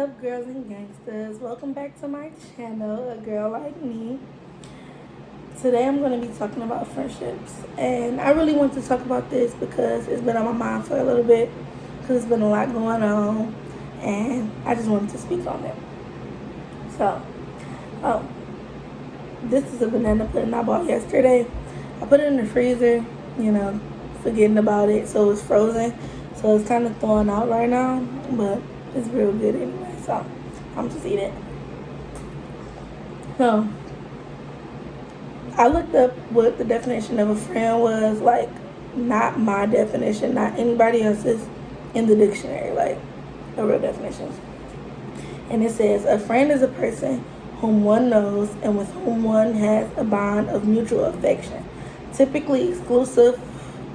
up, girls and gangsters? Welcome back to my channel, A Girl Like Me. Today I'm going to be talking about friendships. And I really want to talk about this because it's been on my mind for a little bit. Because there's been a lot going on. And I just wanted to speak on it. So, this is a banana pudding I bought yesterday. I put it in the freezer, forgetting about it. So it's frozen. So it's kind of thawing out right now. But it's real good anyway, so I'm just eating it. So I looked up what the definition of a friend was, like not my definition, not anybody else's, in the dictionary, like a real definition. And it says a friend is a person whom one knows and with whom one has a bond of mutual affection, typically exclusive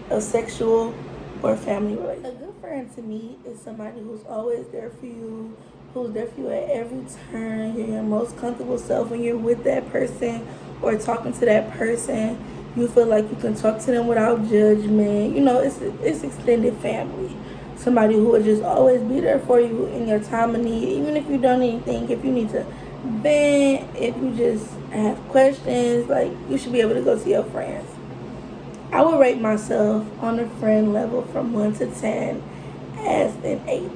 of sexual or family relations. A good friend to me is somebody who's always there for you, who's there for you at every turn. You're your most comfortable self when you're with that person or talking to that person. You feel like you can talk to them without judgment. It's extended family. Somebody who will just always be there for you in your time of need, even if you don't need anything. If you need to vent, if you just have questions, like, you should be able to go to your friends. I would rate myself on a friend level from 1 to 10 as an 8.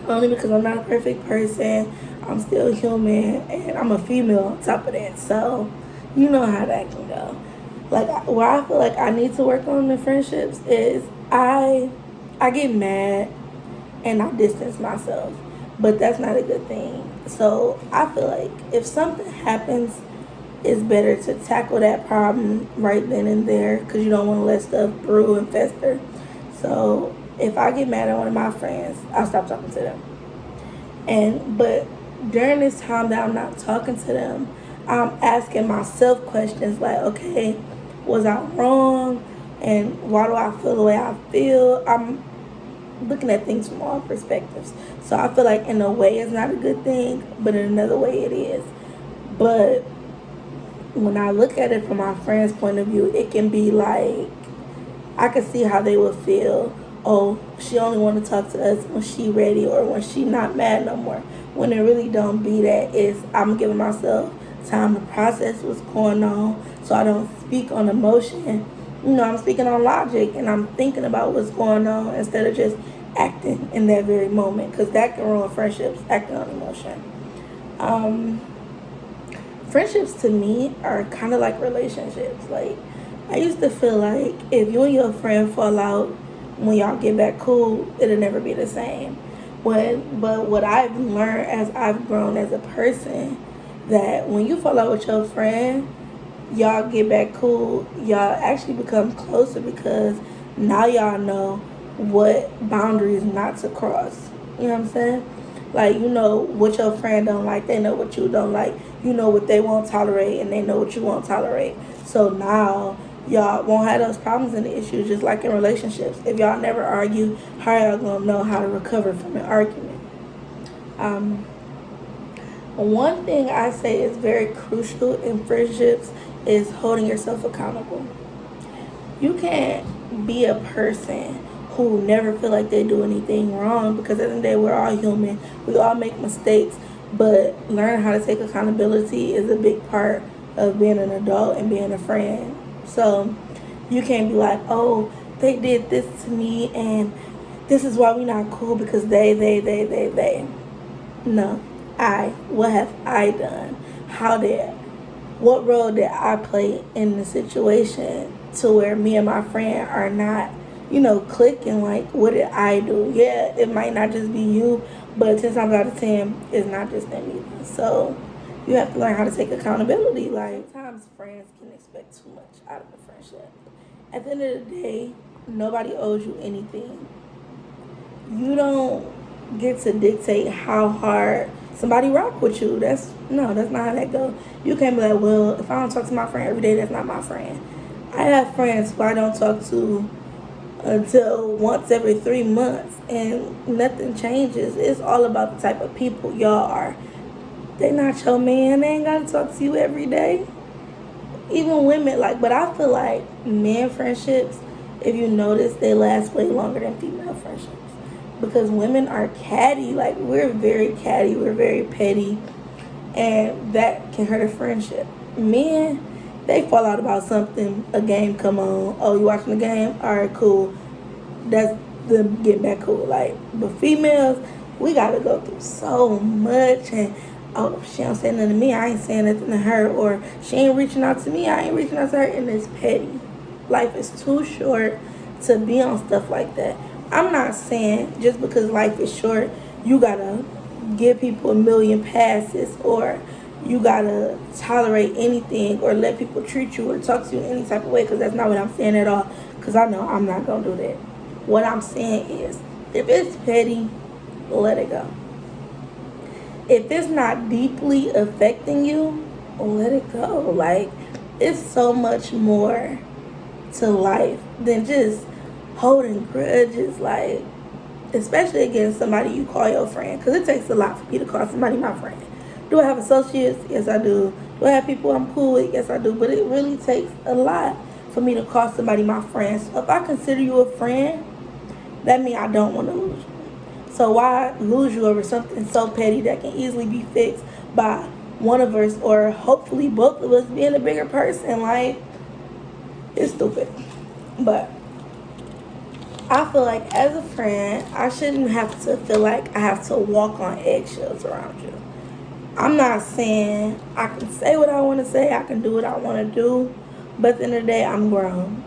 Only because I'm not a perfect person. I'm still human. And I'm a female on top of that. So, you know how that can go. Like, where I feel like I need to work on the friendships is I get mad and I distance myself. But that's not a good thing. So, I feel like if something happens, it's better to tackle that problem right then and there because you don't want to let stuff brew and fester. So if I get mad at one of my friends, I'll stop talking to them. But during this time that I'm not talking to them, I'm asking myself questions like, okay, was I wrong? And why do I feel the way I feel? I'm looking at things from all perspectives. So I feel like in a way it's not a good thing, but in another way it is. But when I look at it from my friend's point of view, it can be like, I can see how they would feel. Oh, she only want to talk to us when she ready or when she not mad no more. When it really don't be that. It's I'm giving myself time to process what's going on so I don't speak on emotion. I'm speaking on logic and I'm thinking about what's going on instead of just acting in that very moment, because that can ruin friendships, acting on emotion. Friendships to me are kind of like relationships. Like, I used to feel like if you and your friend fall out, when y'all get back cool, it'll never be the same. But what I've learned as I've grown as a person, that when you fall out with your friend, y'all get back cool, y'all actually become closer because now y'all know what boundaries not to cross. You know what I'm saying? Like, you know what your friend don't like, they know what you don't like. You know what they won't tolerate, and they know what you won't tolerate. So now y'all won't have those problems and issues, just like in relationships. If y'all never argue, how y'all gonna know how to recover from an argument? One thing I say is very crucial in friendships is holding yourself accountable. You can't be a person who never feel like they do anything wrong, because at the end of the day, we're all human. We all make mistakes, but learning how to take accountability is a big part of being an adult and being a friend. So you can't be like, oh, they did this to me and this is why we're not cool because they. No. What have I done? What role did I play in the situation to where me and my friend are not, clicking? Like, what did I do? Yeah, it might not just be you, but 10 times out of 10, it's not just them either. So you have to learn how to take accountability. Like, sometimes friends can expect too much out of a friendship. At the end of the day, nobody owes you anything. You don't get to dictate how hard somebody rock with you. That's not how that goes. You can't be like, well, if I don't talk to my friend every day, that's not my friend. I have friends who I don't talk to until once every 3 months, and nothing changes. It's all about the type of people y'all are. They not your man. They ain't gotta talk to you every day. Even women, but I feel like men friendships, if you notice, they last way longer than female friendships. because women are catty. Like, we're very catty, we're very petty, and that can hurt a friendship. Men, they fall out about something, a game come on. Oh, you watching the game? All right, cool. That's them getting back cool. Like, but females, we gotta go through so much, and oh, she don't say nothing to me, I ain't saying nothing to her, or she ain't reaching out to me, I ain't reaching out to her, and it's petty. Life is too short to be on stuff like that. I'm not saying just because life is short, you gotta give people a million passes, or you gotta tolerate anything, or let people treat you or talk to you any type of way, because that's not what I'm saying at all, because I know I'm not gonna do that. What I'm saying is, if it's petty, let it go. If it's not deeply affecting you, let it go. Like, it's so much more to life than just holding grudges, like, especially against somebody you call your friend, because it takes a lot for me to call somebody my friend. Do I have associates? Yes, I do. Do I have people I'm cool with? Yes, I do. But it really takes a lot for me to call somebody my friend. So if I consider you a friend, that means I don't want to lose you. So why lose you over something so petty that can easily be fixed by one of us, or hopefully both of us, being a bigger person? Like, it's stupid. But I feel like as a friend, I shouldn't have to feel like I have to walk on eggshells around you. I'm not saying I can say what I want to say, I can do what I want to do, but at the end of the day, I'm grown.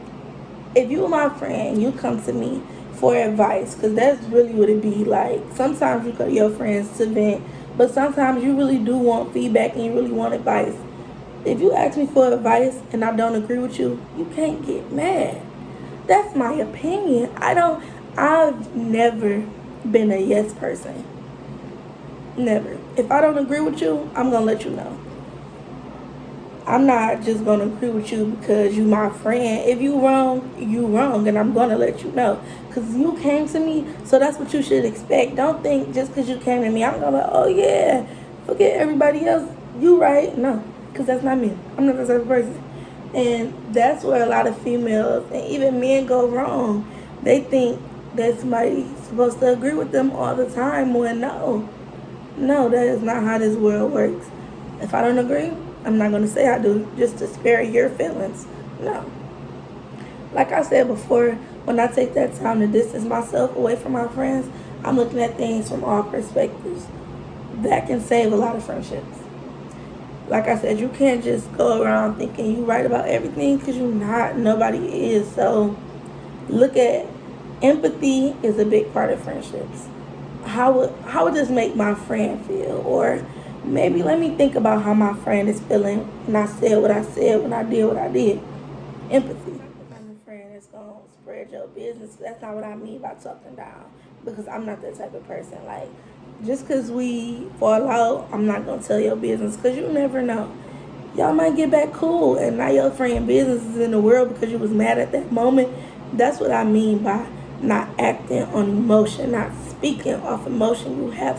If you are my friend, you come to me for advice, because that's really what it be like. Sometimes you go to your friends to vent, but sometimes you really do want feedback and you really want advice. If you ask me for advice and I don't agree with you, you can't get mad. That's my opinion. I've never been a yes person. Never. If I don't agree with you, I'm going to let you know. I'm not just going to agree with you because you my friend. If you wrong, and I'm going to let you know. Because you came to me, so that's what you should expect. Don't think just because you came to me, I'm going to, oh yeah, forget everybody else. You right. No, because that's not me. I'm not that type of person. And that's where a lot of females and even men go wrong. They think that somebody's supposed to agree with them all the time, when no, that is not how this world works. If I don't agree, I'm not going to say I do just to spare your feelings. No. Like I said before, when I take that time to distance myself away from my friends, I'm looking at things from all perspectives. That can save a lot of friendships. Like I said, you can't just go around thinking you right about everything, because you're not. Nobody is. So look at, empathy is a big part of friendships. How would this make my friend feel? Or maybe let me think about how my friend is feeling when I said what I said, when I did what I did. Empathy. I'm a friend that's going to spread your business. That's not what I mean by talking down, because I'm not that type of person. Like, just because we fall out, I'm not going to tell your business, because you never know. Y'all might get back cool, and now your friend business is in the world because you was mad at that moment. That's what I mean by not acting on emotion, not speaking off emotion. You have,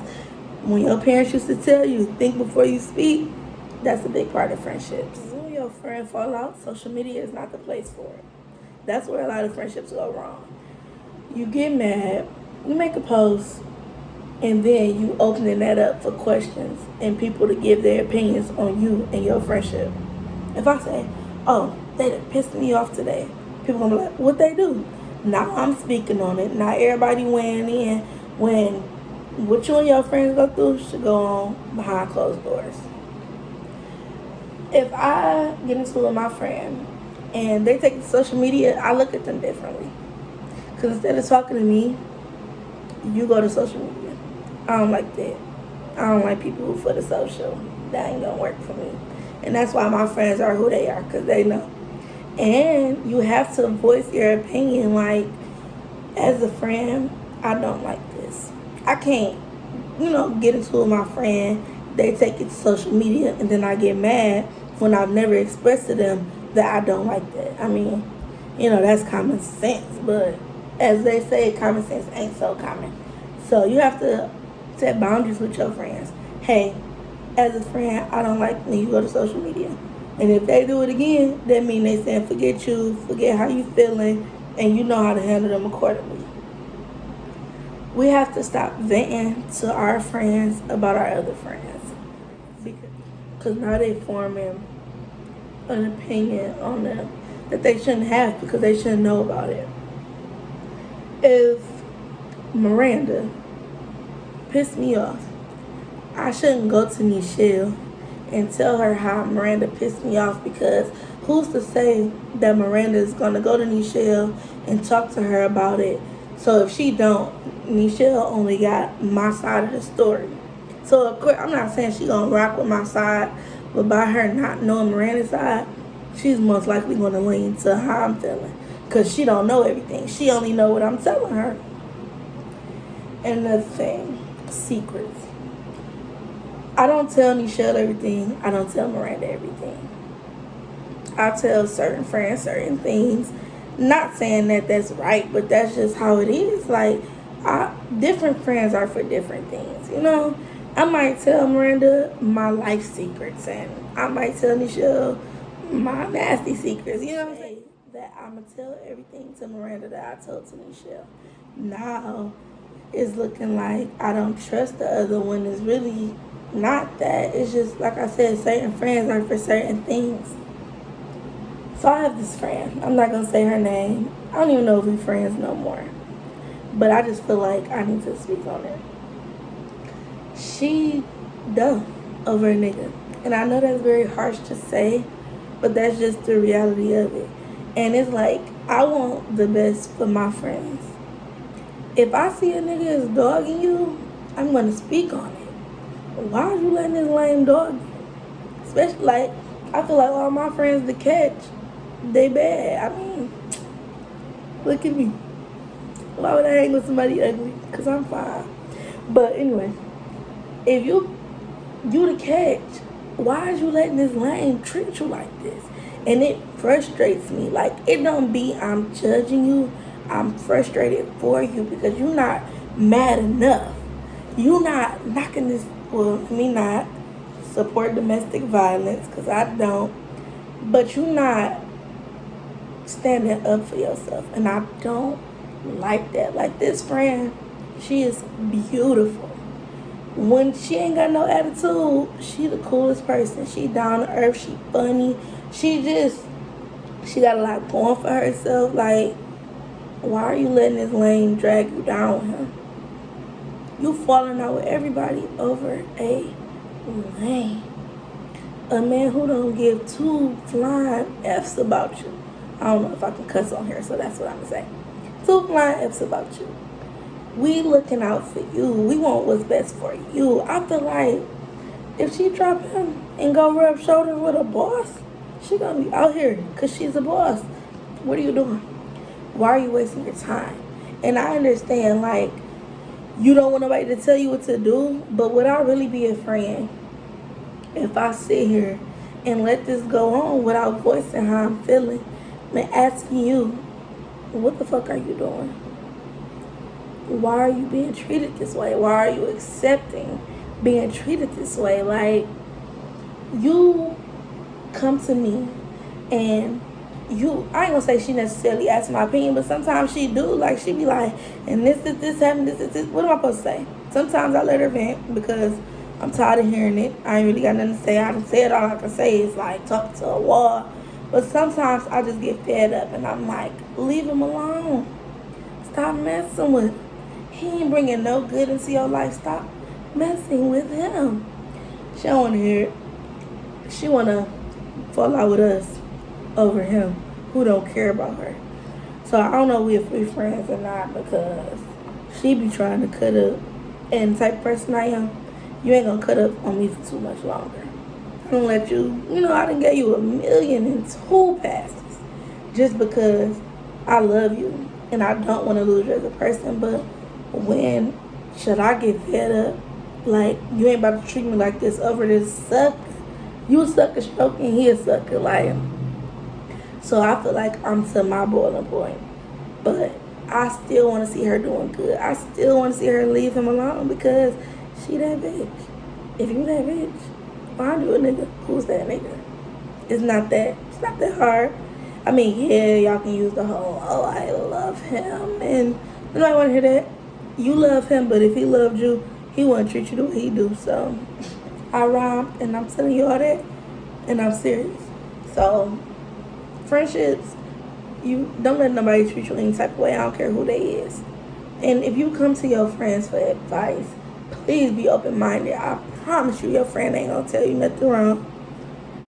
when your parents used to tell you, think before you speak, that's a big part of friendships. When your friend fall out, social media is not the place for it. That's where a lot of friendships go wrong. You get mad, you make a post, and then you opening that up for questions and people to give their opinions on you and your friendship. If I say, oh, they done pissed me off today, people gonna be like, what they do? Now I'm speaking on it. Now everybody weighing in, when what you and your friends go through should go on behind closed doors. If I get into it with my friend and they take to social media, I look at them differently. Because instead of talking to me, you go to social media. I don't like that. I don't like people who for the social. That ain't gonna work for me. And that's why my friends are who they are, because they know. And you have to voice your opinion. Like, as a friend, I don't like this. I can't, get into it with my friend. They take it to social media, and then I get mad when I've never expressed to them that I don't like that. I mean, that's common sense. But as they say, common sense ain't so common. So you have to set boundaries with your friends. Hey, as a friend, I don't like when you go to social media. And if they do it again, that means they saying forget you, forget how you feeling, and you know how to handle them accordingly. we have to stop venting to our friends about our other friends. Because now they forming an opinion on them that they shouldn't have because they shouldn't know about it. If Miranda pissed me off, I shouldn't go to Nichelle and tell her how Miranda pissed me off, because who's to say that Miranda is going to go to Nichelle and talk to her about it? So if she don't, Nichelle only got my side of the story. So of course, I'm not saying she going to rock with my side, but by her not knowing Miranda's side, she's most likely going to lean to how I'm feeling, because she don't know everything. She only know what I'm telling her. And another thing, secrets. I don't tell Nichelle everything. I don't tell Miranda everything. I tell certain friends certain things. Not saying that that's right, but that's just how it is. Like, different friends are for different things, you know? I might tell Miranda my life secrets, and I might tell Nichelle my nasty secrets, you know what I'm saying? That I'm going to tell everything to Miranda that I told to Nichelle. Now, it's looking like I don't trust the other one. Is really not that. It's just, like I said, certain friends are for certain things. So I have this friend. I'm not going to say her name. I don't even know if we're friends no more. But I just feel like I need to speak on it. She dumb over a nigga. And I know that's very harsh to say, but that's just the reality of it. And it's like, I want the best for my friends. If I see a nigga is dogging you, I'm going to speak on it. Why are you letting this lame dog you? Especially, like, I feel like all my friends to catch, they bad. I mean, look at me. Why would I hang with somebody ugly? Because I'm fine. But anyway, if you the catch, why is you letting this lame treat you like this? And it frustrates me. Like, it don't be I'm judging you. I'm frustrated for you because you're not mad enough. You're not knocking this. Well, let me not support domestic violence, because I don't. But you're not standing up for yourself. And I don't like that. Like, this friend, she is beautiful. When she ain't got no attitude, she the coolest person. She down to earth. She funny. She got a lot going for herself. Like, why are you letting this lame drag you down with him? You falling out with everybody over a lame. A man who don't give two flying F's about you. I don't know if I can cuss on here, so that's what I'm going to say. Two flying F's about you. We looking out for you. We want what's best for you. I feel like if she drop him and go rub shoulders with a boss, she going to be out here because she's a boss. What are you doing? Why are you wasting your time? And I understand, like, you don't want nobody to tell you what to do, but would I really be a friend if I sit here and let this go on without voicing how I'm feeling and asking you, what the fuck are you doing? Why are you being treated this way? Why are you accepting being treated this way? Like, you come to me and I ain't gonna say she necessarily asks my opinion, but sometimes she do. Like, she be like, and this happened, this. What am I supposed to say? Sometimes I let her vent because I'm tired of hearing it. I ain't really got nothing to say. I done said all I can say is like talking to a wall. But sometimes I just get fed up and I'm like, leave him alone. Stop messing with him. He ain't bringing no good into your life. Stop messing with him. She don't want to hear it. She want to fall out with us over him who don't care about her. So I don't know if we're friends or not, because she be trying to cut up. And the type of person I am, you ain't gonna cut up on me for too much longer. I don't let you, I done gave you 1,000,002 passes just because I love you and I don't want to lose you as a person. But when should I get fed up? Like, you ain't about to treat me like this over this sucker. You a sucker stroking, he a sucker lying. So I feel like I'm to my boiling point. But I still want to see her doing good. I still want to see her leave him alone because she that bitch. If you that bitch, find you a nigga who's that nigga. It's not that hard. I mean, yeah, y'all can use the whole, oh, I love him. And nobody want to hear that. you love him, but if he loved you, he wouldn't treat you the way he do. So I rhymed, and I'm telling you all that, and I'm serious. So friendships, you don't let nobody treat you any type of way. I don't care who they is. And if you come to your friends for advice, please be open minded. I promise you, your friend ain't gonna tell you nothing wrong.